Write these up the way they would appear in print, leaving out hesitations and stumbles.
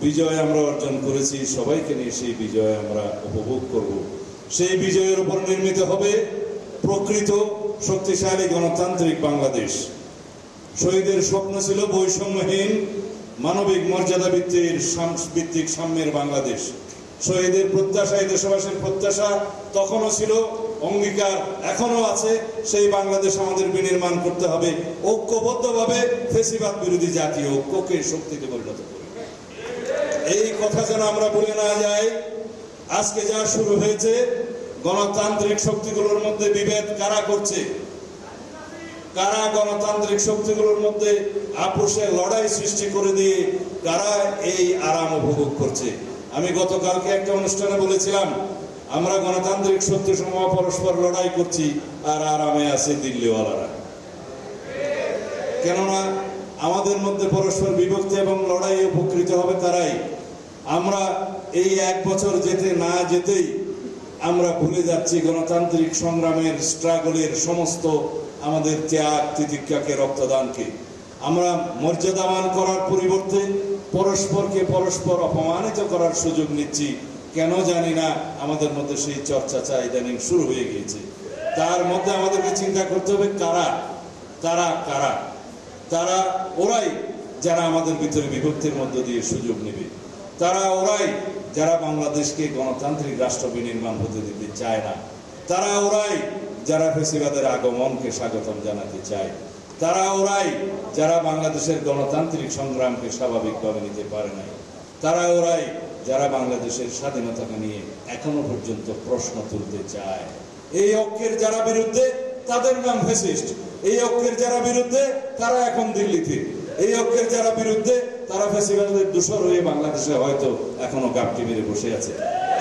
বিজয় আমরা অর্জন করেছি, সবাইকে নিয়ে সেই বিজয় আমরা উপভোগ করব। সেই বিজয়ের উপর নির্মিত হবে প্রকৃত শক্তিশালী গণতান্ত্রিক বাংলাদেশ। শহীদের স্বপ্ন ছিল বৈষম্যহীন মানবিক মর্যাদা ভিত্তিক সাম্যের বাংলাদেশ। শহীদের প্রত্যাশা, এই দেশবাসীর প্রত্যাশা তখনও ছিল, অঙ্গীকার এখনো আছে। সেই বাংলাদেশ আমাদের বিনির্মাণ করতে হবে ঐক্যবদ্ধভাবে, ফ্যাসিবাদ বিরোধী জাতীয় ঐক্যকে শক্তিতে পরিণত করে। এই কথা যেন আমরা ভুলে না যাই। আজকে যা শুরু হয়েছে, গণতান্ত্রিক শক্তিগুলোর মধ্যে বিভেদ কারা করছে, কারা গণতান্ত্রিক শক্তিগুলোর মধ্যে আপোষে লড়াই সৃষ্টি করে দিয়ে কারা এই আরাম উপভোগ করছে। আমি গতকালকে একটা অনুষ্ঠানে বলেছিলাম, আমরা গণতান্ত্রিক শক্তি সমূহ পরস্পর লড়াই করছি আর আরামে আছে দিল্লিওয়ালারা। কেননা আমাদের মধ্যে পরস্পর বিভক্তি এবং লড়াই উপকৃত হবে তারাই। আমরা এই 1 বছর যেতে না যেতেই আমরা ভুলে যাচ্ছি গণতান্ত্রিক সংগ্রামের স্ট্রাগলের সমস্ত আমাদের ত্যাগ তিতিক্ষাকে, রক্তদানকে। আমরা মর্যাদাবান করার পরিবর্তে পরস্পরকে পরস্পর অপমানিত করার সুযোগ নিচ্ছি। কেন জানি না, আমাদের মধ্যে সেই চর্চা ইদানিং শুরু হয়ে গিয়েছে। তার মধ্যে আমাদেরকে চিন্তা করতে হবে তারা ওরাই যারা আমাদের ভিতরে বিভক্তির মধ্য দিয়ে সুযোগ নেবে। তারা ওরাই যারা বাংলাদেশকে গণতান্ত্রিক রাষ্ট্র বিনির্মাণ হতে দিতে চায় না। তারা ওরাই যারা ফ্যাসিবাদের আগমনকে স্বাগতম জানাতে চায়। তারা ওরাই যারা বাংলাদেশের গণতান্ত্রিক সংগ্রামকে স্বাভাবিকভাবে নিতে পারে নাই। তারা ওরাই যারা বাংলাদেশের স্বাধীনতাকে নিয়ে এখনো পর্যন্ত প্রশ্ন তুলতে চায়। এই ঐক্যের যারা বিরুদ্ধে, তাদের নাম ফ্যাসিস্ট। এই ঐক্যের যারা বিরুদ্ধে, তারা এখন দিল্লিতে। এই ঐক্যের যারা বিরুদ্ধে, তারা ফ্যাসিবাদের দূষর হয়ে বাংলাদেশে হয়তো এখনো গাপটি মেরে বসে আছে।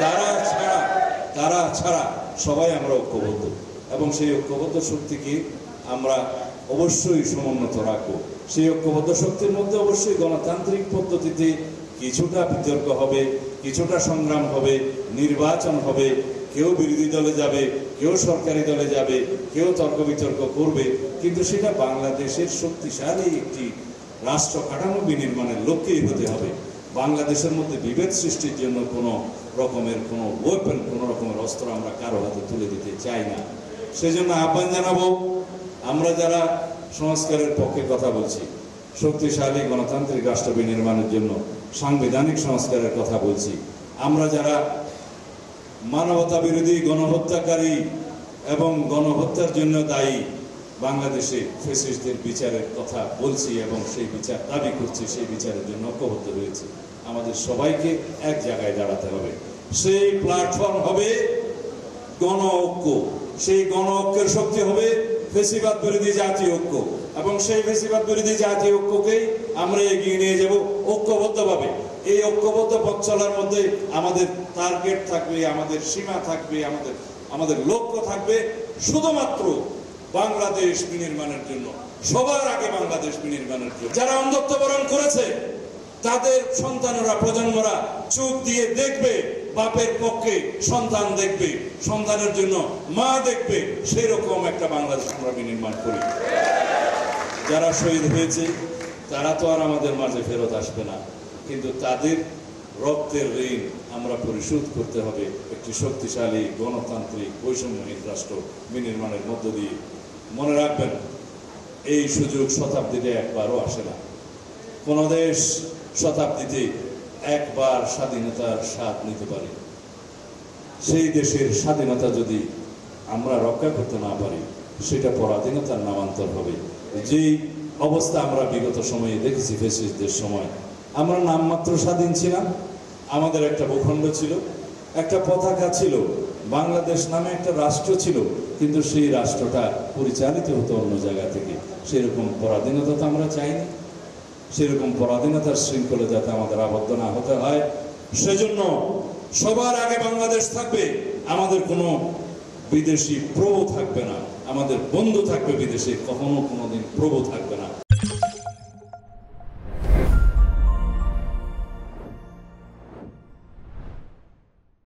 তারা ছাড়া সবাই আমরা ঐক্যবদ্ধ, এবং সেই ঐক্যবদ্ধ শক্তিকে আমরা অবশ্যই সমুন্নত রাখবো। সেই ঐক্যবদ্ধ শক্তির মধ্যে অবশ্যই গণতান্ত্রিক পদ্ধতিতে কিছুটা বিতর্ক হবে, কিছুটা সংগ্রাম হবে, নির্বাচন হবে। কেউ বিরোধী দলে যাবে, কেউ সরকারি দলে যাবে, কেউ তর্ক বিতর্ক করবে, কিন্তু সেটা বাংলাদেশের শক্তিশালী একটি রাষ্ট্র কাঠামো বিনির্মাণের লক্ষ্যেই হতে হবে। বাংলাদেশের মধ্যে বিভেদ সৃষ্টির জন্য কোনো রকমের ওয়েপন, কোনো রকমের অস্ত্র আমরা কারো হাতে তুলে দিতে চাই না। সেজন্য আহ্বান জানাবো, আমরা যারা সংস্কারের পক্ষে কথা বলছি, শক্তিশালী গণতান্ত্রিক রাষ্ট্র বিনির্মাণের জন্য সাংবিধানিক সংস্কারের কথা বলছি, আমরা যারা মানবতা বিরোধী, গণহত্যাকারী এবং গণহত্যার জন্য দায়ী বাংলাদেশে ফ্যাসিস্টদের বিচারের কথা বলছি এবং সেই বিচার দাবি করছি, সেই বিচারের জন্য ঐক্যবদ্ধ হয়েছে, আমাদের সবাইকে এক জায়গায় দাঁড়াতে হবে। সেই প্ল্যাটফর্ম হবে গণ ঐক্য। সেই গণ ঐক্যের শক্তি হবে ফ্যাসিবাদ বিরোধী জাতীয় ঐক্য, এবং সেই ফ্যাসিবাদ বিরোধী জাতীয় ঐক্যকেই আমরা এগিয়ে নিয়ে যাব ঐক্যবদ্ধভাবে। এই ঐক্যবদ্ধ পথ চলার মধ্যে আমাদের টার্গেট থাকবে, আমাদের সীমা থাকবে, আমাদের লক্ষ্য থাকবে শুধুমাত্র বাংলাদেশ বিনির্মাণের জন্য, সবার আগে বাংলাদেশ বিনির্মাণের জন্য। যারা অন্ধত্ব বরণ করেছে তাদের সন্তানরা, প্রজন্মরা চোখ দিয়ে দেখবে, বাপের পক্ষে সন্তান দেখবে, সন্তানের জন্য মা দেখবে, সেই রকম একটা বাংলাদেশ আমরা বিনির্মাণ করি। যারা শহীদ হয়েছে তারা তো আর আমাদের মাঝে ফেরত আসবে না, কিন্তু তাদের রক্তের ঋণ আমরা পরিশোধ করতে হবে একটি শক্তিশালী গণতান্ত্রিক বৈষম্যহীন রাষ্ট্র বিনির্মাণের মধ্য দিয়ে। মনে রাখবেন, এই সুযোগ শতাব্দীতে একবারও আসে না। কোন দেশ শতাব্দীতে একবার স্বাধীনতার স্বাদ নিতে পারে। সেই দেশের স্বাধীনতা যদি আমরা রক্ষা করতে না পারি, সেটা পরাধীনতার নামান্তর হবে। যেই অবস্থা আমরা বিগত সময়ে দেখেছি ফ্যাসিস্টদের সময়, আমরা নামমাত্র স্বাধীন ছিলাম। আমাদের একটা ভূখণ্ড ছিল, একটা পতাকা ছিল, বাংলাদেশ নামে একটা রাষ্ট্র ছিল, কিন্তু সেই রাষ্ট্রটা পরিচালিত হতো অন্য জায়গা থেকে। সেরকম পরাধীনতা তো আমরা চাইনি। সেরকম পরাধীনতার শৃঙ্খলে যাতে আমাদের আবদ্ধ না হতে হয়, সেজন্য সবার আগে বাংলাদেশ থাকবে। আমাদের কোনো বিদেশি প্রভু থাকবে না, আমাদের বন্ধু থাকবে বিদেশে, কখনো কোনোদিন প্রভু থাকবে না।